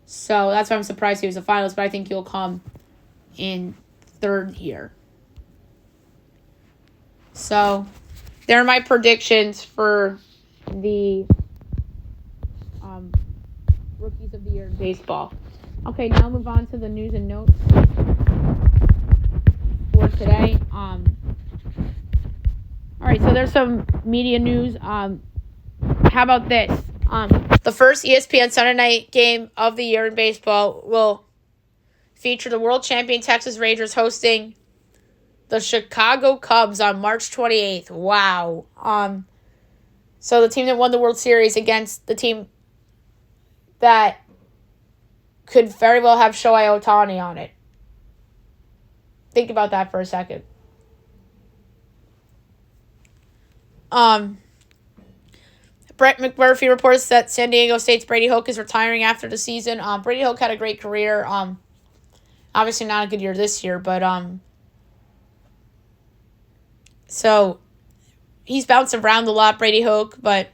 So that's why I'm surprised he was a finalist, but I think he'll come in third here. So there are my predictions for the Rookies of the Year in baseball. Okay, now move on to the news and notes for today. All right, so there's some media news. How about this? The first ESPN Sunday night game of the year in baseball will feature the world champion Texas Rangers hosting the Chicago Cubs on March 28th. Wow. So the team that won the World Series against the team that could very well have Shohei Ohtani on it. Think about that for a second. Brett McMurphy reports that San Diego State's Brady Hoke is retiring after the season. Brady Hoke had a great career. Obviously not a good year this year, but so he's bounced around a lot, Brady Hoke, but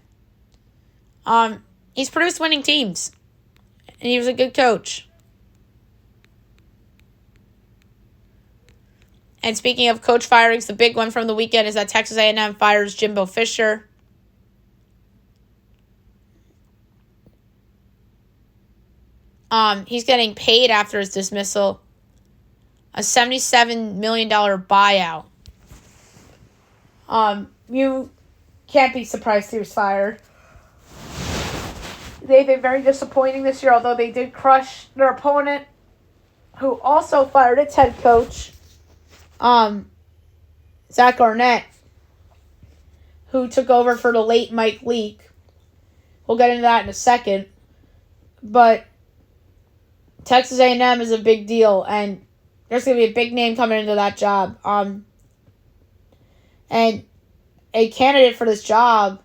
he's produced winning teams, and he was a good coach. And speaking of coach firings, the big one from the weekend is that Texas A&M fires Jimbo Fisher. He's getting paid after his dismissal, a $77 million buyout. You can't be surprised he was fired. They've been very disappointing this year, although they did crush their opponent, who also fired its head coach, Zach Arnett, who took over for the late Mike Leake. We'll get into that in a second. But Texas A&M is a big deal, and there's going to be a big name coming into that job. And a candidate for this job,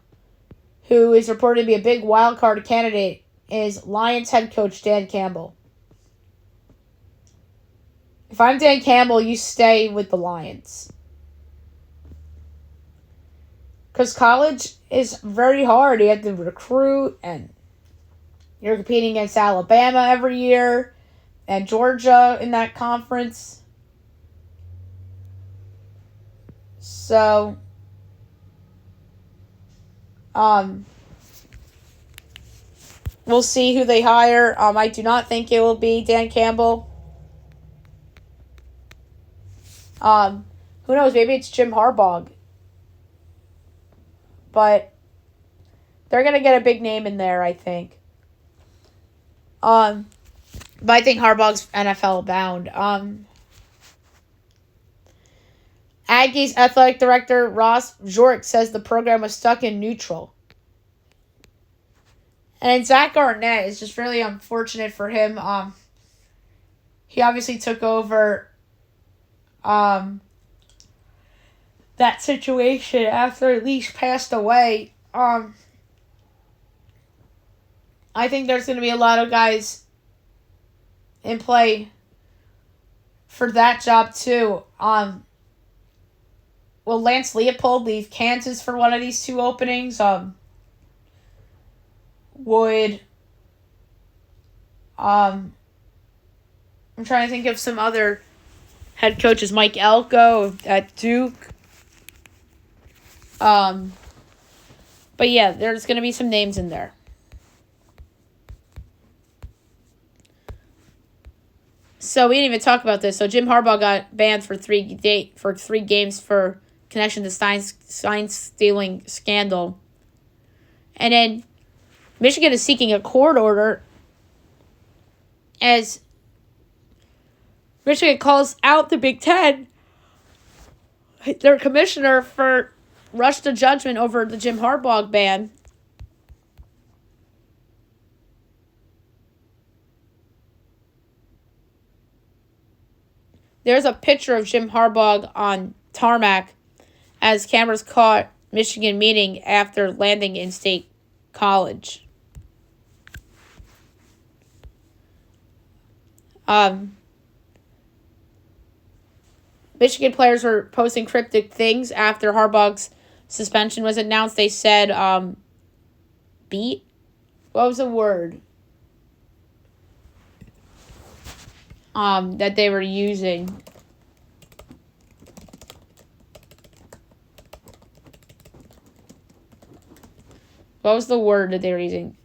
who is reported to be a big wild card candidate, is Lions head coach Dan Campbell. If I'm Dan Campbell, you stay with the Lions. Because college is very hard. You have to recruit, and you're competing against Alabama every year and Georgia in that conference. So, we'll see who they hire. I do not think it will be Dan Campbell. Who knows? Maybe it's Jim Harbaugh. But they're going to get a big name in there, I think. But I think Harbaugh's NFL bound. Aggies athletic director Ross Bjork says the program was stuck in neutral. And Zach Arnett is just really unfortunate for him. He obviously took over that situation after Leash passed away. I think there's going to be a lot of guys in play for that job too. Will Lance Leopold leave Kansas for one of these two openings? I'm trying to think of some other head coaches. Mike Elko at Duke. But yeah, there's going to be some names in there. So we didn't even talk about this. So Jim Harbaugh got banned for 3 games for connection to sign stealing scandal. And then Michigan is seeking a court order as Michigan calls out the Big Ten, their commissioner, for rushed to judgment over the Jim Harbaugh ban. There's a picture of Jim Harbaugh on tarmac as cameras caught Michigan meeting after landing in State College. Michigan players were posting cryptic things after Harbaugh's suspension was announced. They said, beat? What was the word? That they were using. What was the word that they were using?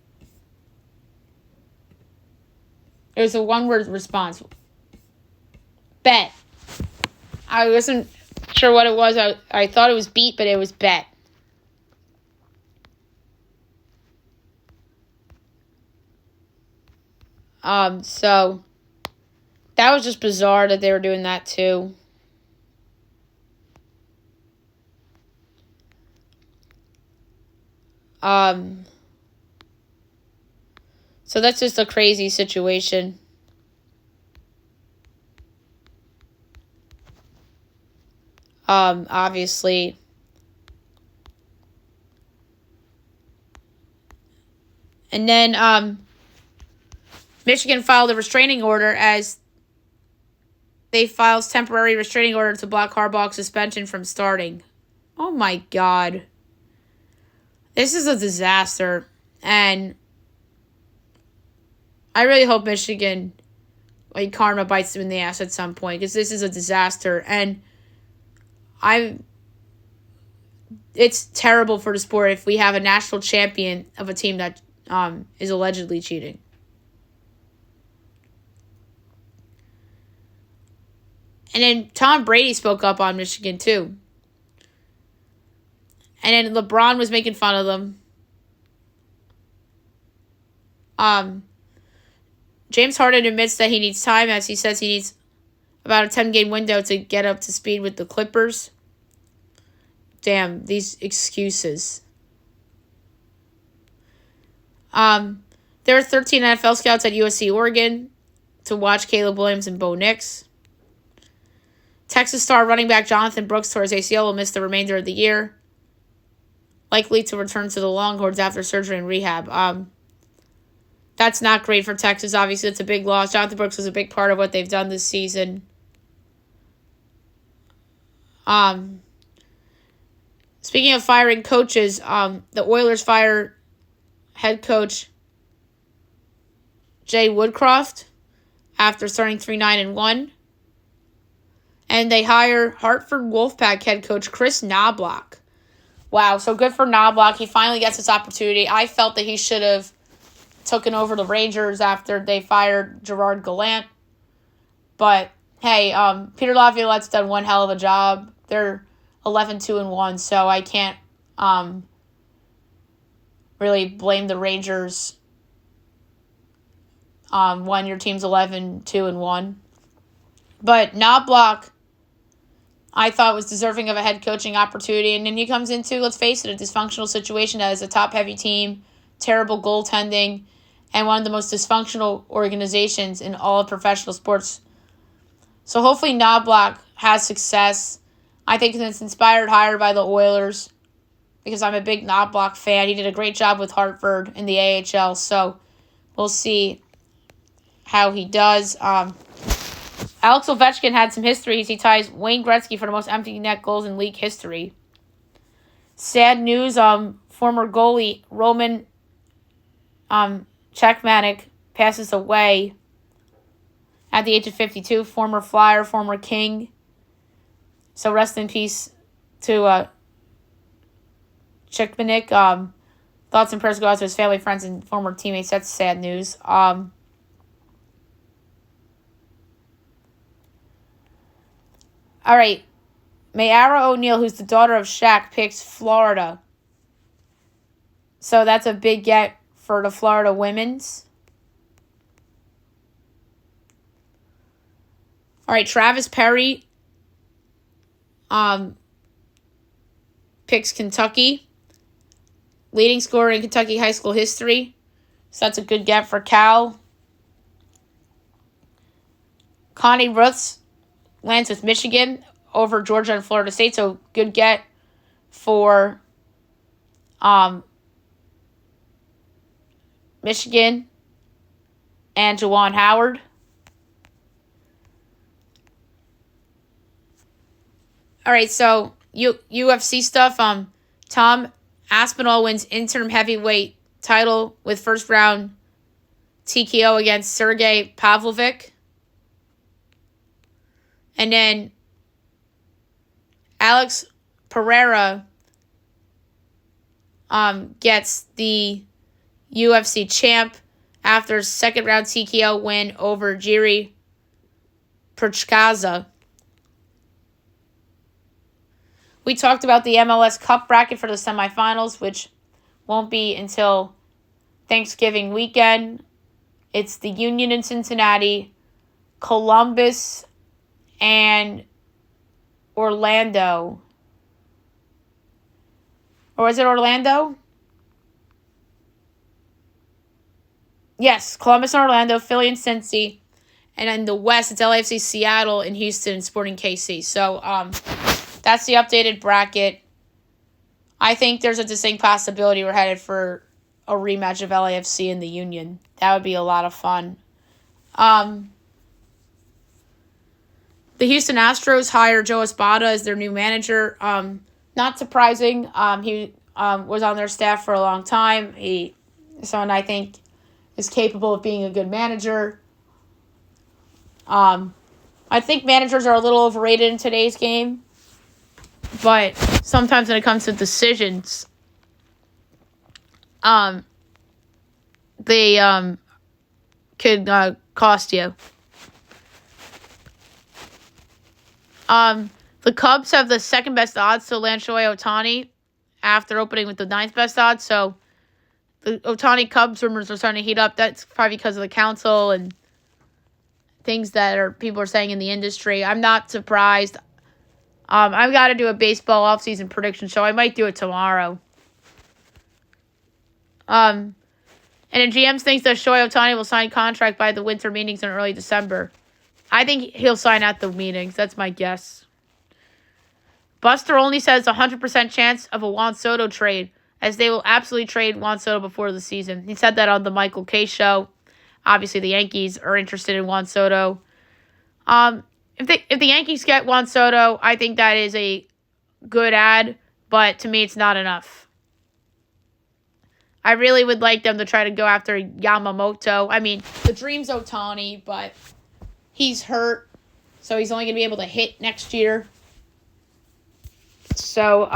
It was a one-word response. Bet. I wasn't sure what it was. I thought it was beat, but it was bet. So that was just bizarre that they were doing that too. So that's just a crazy situation. Obviously. And then Michigan filed a restraining order as they filed temporary restraining order to block Harbaugh's suspension from starting. Oh my God. This is a disaster. And I really hope Michigan, karma bites them in the ass at some point, because this is a disaster. And it's terrible for the sport if we have a national champion of a team that is allegedly cheating. And then Tom Brady spoke up on Michigan too. And then LeBron was making fun of them. James Harden admits that he needs time, as he says he needs about a 10-game window to get up to speed with the Clippers. Damn, these excuses. There are 13 NFL scouts at USC Oregon to watch Caleb Williams and Bo Nix. Texas star running back Jonathan Brooks tore his ACL will miss the remainder of the year, likely to return to the Longhorns after surgery and rehab. That's not great for Texas. Obviously, it's a big loss. Jonathan Brooks was a big part of what they've done this season. Speaking of firing coaches, the Oilers fire head coach Jay Woodcroft after starting 3-9-1. And they hire Hartford Wolfpack head coach Chris Knobloch. Wow, so good for Knobloch. He finally gets this opportunity. I felt that he should have taken over the Rangers after they fired Gerard Gallant. But, hey, Peter Laviolette's done one hell of a job. They're 11-2-1, so I can't really blame the Rangers when your team's 11-2-1. But Knobloch, I thought, was deserving of a head coaching opportunity. And then he comes into, let's face it, a dysfunctional situation that is a top-heavy team, terrible goaltending, and one of the most dysfunctional organizations in all of professional sports. So hopefully Knobloch has success. I think it's inspired hire by the Oilers because I'm a big Knobloch fan. He did a great job with Hartford in the AHL, so we'll see how he does. Alex Ovechkin had some history as he ties Wayne Gretzky for the most empty net goals in league history. Sad news, former goalie Roman Cechmanek passes away at the age of 52. Former Flyer, former King. So rest in peace to Cechmanek. Thoughts and prayers go out to his family, friends, and former teammates. That's sad news. All right. Mayara O'Neal, who's the daughter of Shaq, picks Florida. So that's a big get for the Florida women's. All right, Travis Perry picks Kentucky. Leading scorer in Kentucky high school history. So that's a good get for Cal. Connie Ruths lands with Michigan over Georgia and Florida State. So good get for Michigan and Juwan Howard. All right, so UFC stuff. Tom Aspinall wins interim heavyweight title with first round TKO against Sergey Pavlovich. And then Alex Pereira gets the UFC champ after second round TKO win over Jiri Prochazka. We talked about the MLS Cup bracket for the semifinals, which won't be until Thanksgiving weekend. It's the Union in Cincinnati, Columbus, and Orlando. Or is it Orlando? Yes, Columbus and Orlando, Philly and Cincy. And in the West, it's LAFC, Seattle, and Houston, and Sporting KC. So that's the updated bracket. I think there's a distinct possibility we're headed for a rematch of LAFC and the Union. That would be a lot of fun. The Houston Astros hired Joe Espada as their new manager. Not surprising. He was on their staff for a long time. Someone I think is capable of being a good manager. I think managers are a little overrated in today's game, but sometimes when it comes to decisions, they could cost you. The Cubs have the second best odds to land Shohei Ohtani after opening with the ninth best odds. So the Ohtani Cubs rumors are starting to heat up. That's probably because of the council and things that people are saying in the industry. I'm not surprised. I've got to do a baseball offseason prediction show. I might do it tomorrow. And then GMs thinks that Shohei Ohtani will sign contract by the winter meetings in early December. I think he'll sign at the meetings. That's my guess. Buster only says 100% chance of a Juan Soto trade, as they will absolutely trade Juan Soto before the season. He said that on the Michael K. show. Obviously, the Yankees are interested in Juan Soto. If the Yankees get Juan Soto, I think that is a good ad, but to me, it's not enough. I really would like them to try to go after Yamamoto. I mean, the dream's Ohtani, but he's hurt, so he's only going to be able to hit next year. So,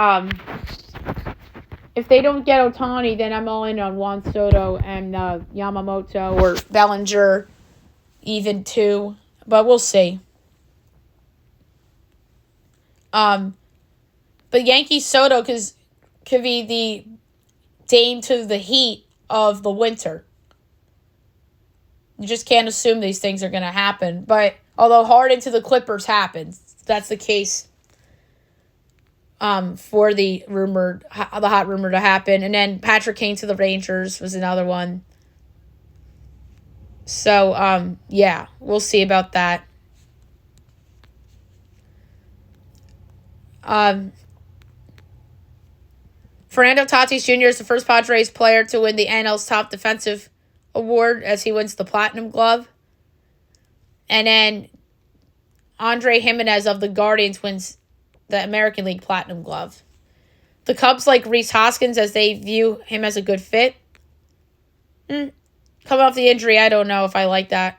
if they don't get Ohtani, then I'm all in on Juan Soto and Yamamoto or Bellinger, even too. But we'll see. But Yankee Soto could be the Dame to the heat of the winter. You just can't assume these things are going to happen. But although Harden to the Clippers happens, that's the case for the hot rumor to happen. And then Patrick Kane to the Rangers was another one. So, yeah, we'll see about that. Fernando Tatis Jr. is the first Padres player to win the NL's top defensive award as he wins the Platinum Glove. And then Andre Jimenez of the Guardians wins the American League Platinum Glove. The Cubs like Rhys Hoskins as they view him as a good fit. Coming off the injury, I don't know if I like that.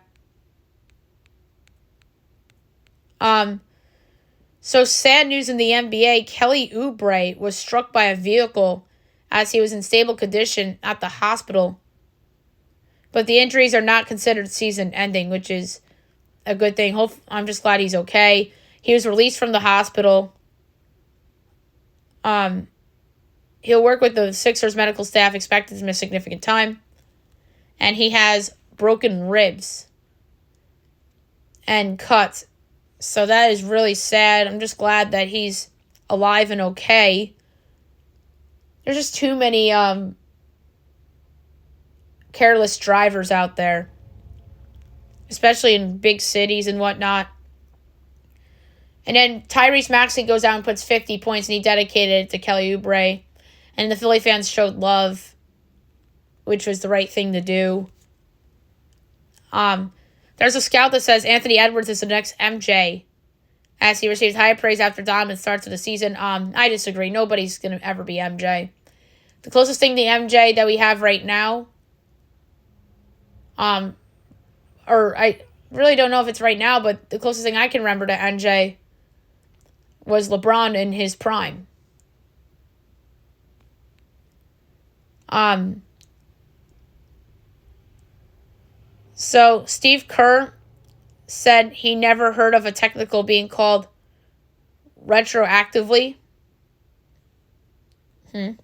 So sad news in the NBA. Kelly Oubre was struck by a vehicle as he was in stable condition at the hospital. But the injuries are not considered season-ending, which is a good thing. I'm just glad he's okay. He was released from the hospital. He'll work with the Sixers medical staff, expected to miss significant time. And he has broken ribs and cuts. So that is really sad. I'm just glad that he's alive and okay. There's just too many careless drivers out there, especially in big cities and whatnot. And then Tyrese Maxey goes out and puts 50 points, and he dedicated it to Kelly Oubre. And the Philly fans showed love, which was the right thing to do. There's a scout that says Anthony Edwards is the next MJ, as he received high praise after dominant starts of the season. I disagree. Nobody's going to ever be MJ. The closest thing to MJ that we have right now, or I really don't know if it's right now, but the closest thing I can remember to MJ was LeBron in his prime. So Steve Kerr said he never heard of a technical being called retroactively. I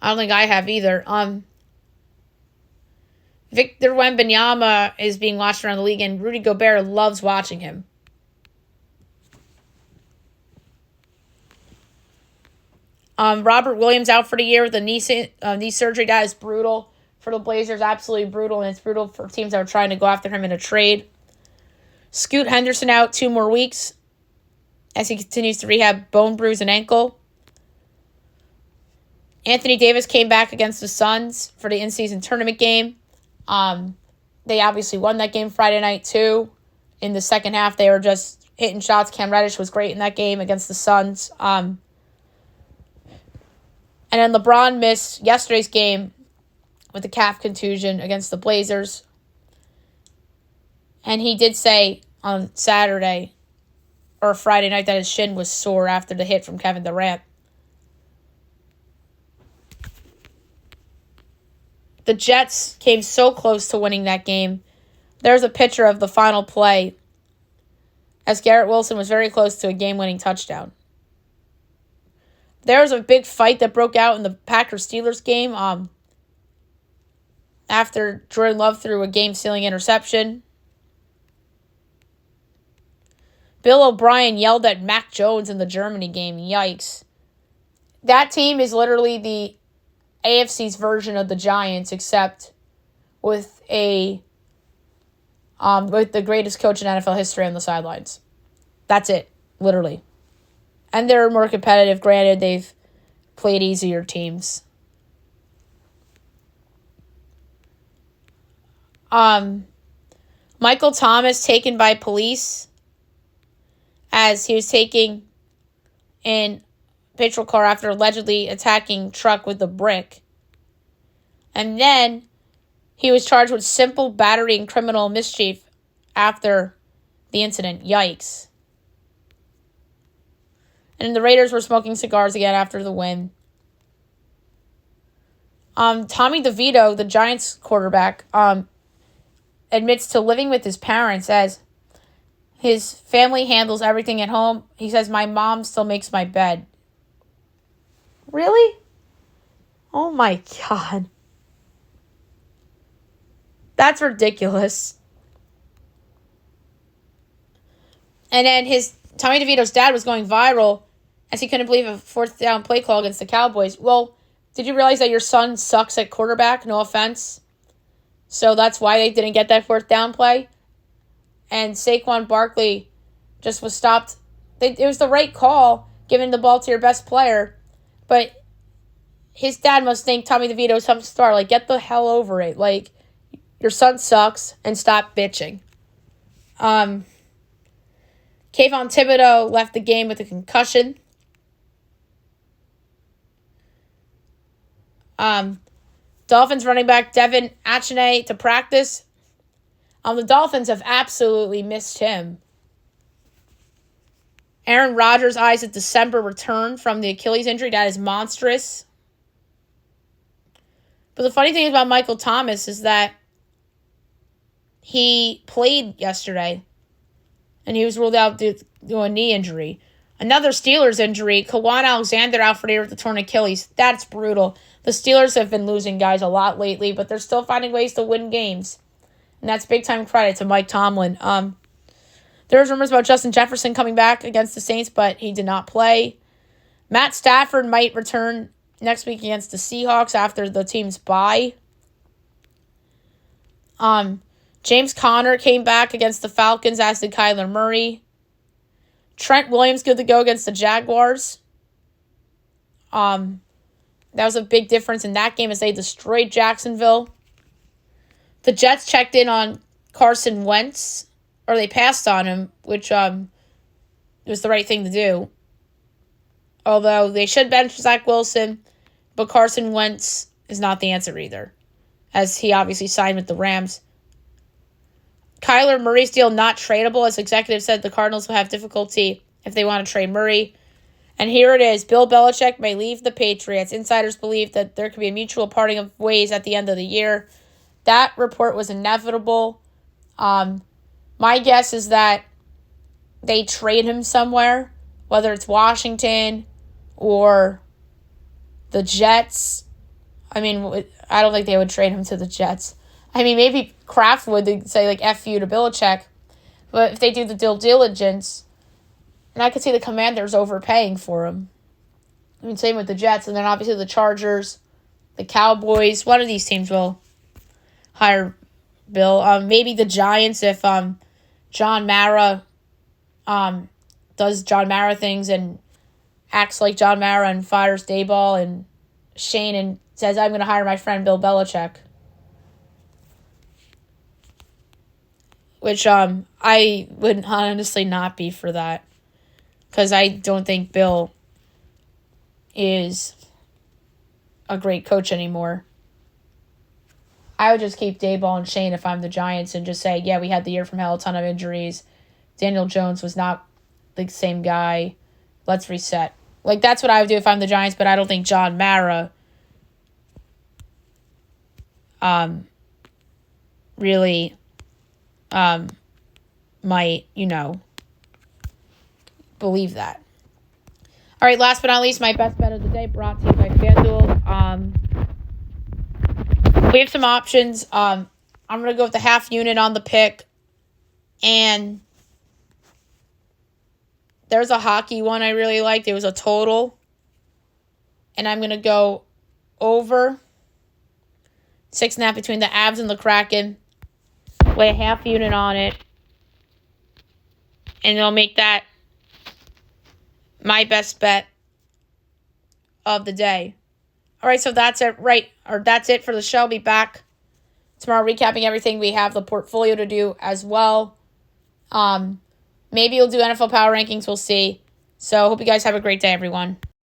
don't think I have either. Victor Wembanyama is being watched around the league, and Rudy Gobert loves watching him. Robert Williams out for the year with a knee surgery. That is brutal. for the Blazers. Absolutely brutal, and it's brutal for teams that are trying to go after him in a trade. Scoot Henderson out 2 more weeks as he continues to rehab bone bruise and ankle. Anthony Davis came back against the Suns for the in-season tournament game. They obviously won that game Friday night, too. In the second half, they were just hitting shots. Cam Reddish was great in that game against the Suns. And then LeBron missed yesterday's game with a calf contusion against the Blazers. And he did say on Saturday or Friday night that his shin was sore after the hit from Kevin Durant. The Jets came so close to winning that game. There's a picture of the final play as Garrett Wilson was very close to a game-winning touchdown. There was a big fight that broke out in the Packers-Steelers game after Jordan Love threw a game-sealing interception. Bill O'Brien yelled at Mac Jones in the Germany game. Yikes. That team is literally the AFC's version of the Giants, except with the greatest coach in NFL history on the sidelines. That's it, literally. And they're more competitive. Granted, they've played easier teams. Michael Thomas taken by police as he was taking in patrol car after allegedly attacking truck with a brick. And then he was charged with simple battery and criminal mischief after the incident. Yikes. And the Raiders were smoking cigars again after the win. Tommy DeVito, the Giants quarterback, admits to living with his parents as his family handles everything at home. He says, "My mom still makes my bed." Really? Oh my God. That's ridiculous. And then Tommy DeVito's dad was going viral as he couldn't believe a 4th down play call against the Cowboys. Well, did you realize that your son sucks at quarterback? No offense. So that's why they didn't get that 4th down play. And Saquon Barkley just was stopped. It was the right call, giving the ball to your best player. But his dad must think Tommy DeVito's some star. Like, get the hell over it. Like, your son sucks and stop bitching. Kayvon Thibodeau left the game with a concussion. Dolphins running back Devin Achane to practice. The Dolphins have absolutely missed him. Aaron Rodgers eyes a December return from the Achilles injury. That is monstrous. But the funny thing about Michael Thomas is that he played yesterday, and he was ruled out due to a knee injury. Another Steelers injury, Kawan Alexander out for the year with the torn Achilles. That's brutal. The Steelers have been losing guys a lot lately, but they're still finding ways to win games. And that's big-time credit to Mike Tomlin. There's rumors about Justin Jefferson coming back against the Saints, but he did not play. Matt Stafford might return next week against the Seahawks after the team's bye. James Conner came back against the Falcons, as did Kyler Murray. Trent Williams good to go against the Jaguars. That was a big difference in that game as they destroyed Jacksonville. The Jets checked in on Carson Wentz, or they passed on him, which was the right thing to do. Although they should bench Zach Wilson, but Carson Wentz is not the answer either, as he obviously signed with the Rams. Kyler Murray's deal not tradable, as executives said the Cardinals will have difficulty if they want to trade Murray. And here it is. Bill Belichick may leave the Patriots. Insiders believe that there could be a mutual parting of ways at the end of the year. That report was inevitable. My guess is that they trade him somewhere, whether it's Washington or the Jets. I mean, I don't think they would trade him to the Jets. I mean, maybe Kraft would say, like, F you to Belichick. But if they do the due diligence, and I could see the Commanders overpaying for him. I mean, same with the Jets. And then obviously the Chargers, the Cowboys. One of these teams will hire Bill. Maybe the Giants if John Mara does John Mara things and acts like John Mara and fires Dayball and Shane and says, I'm going to hire my friend Bill Belichick. Which I would honestly not be for that. Because I don't think Bill is a great coach anymore. I would just keep Dayball and Shane if I'm the Giants and just say, yeah, we had the year from hell, a ton of injuries. Daniel Jones was not the same guy. Let's reset. Like, that's what I would do if I'm the Giants, but I don't think John Mara really might, believe that. All right, last but not least, my best bet of the day brought to you by FanDuel. We have some options. I'm going to go with the half unit on the pick. And there's a hockey one I really liked. It was a total. And I'm going to go over 6.5 between the Avs and the Kraken. Lay a half unit on it. And it'll make that my best bet of the day. All right, so that's it, that's it for the show. I'll be back tomorrow recapping everything. We have the portfolio to do as well. Maybe we'll do NFL Power Rankings. We'll see. So hope you guys have a great day, everyone.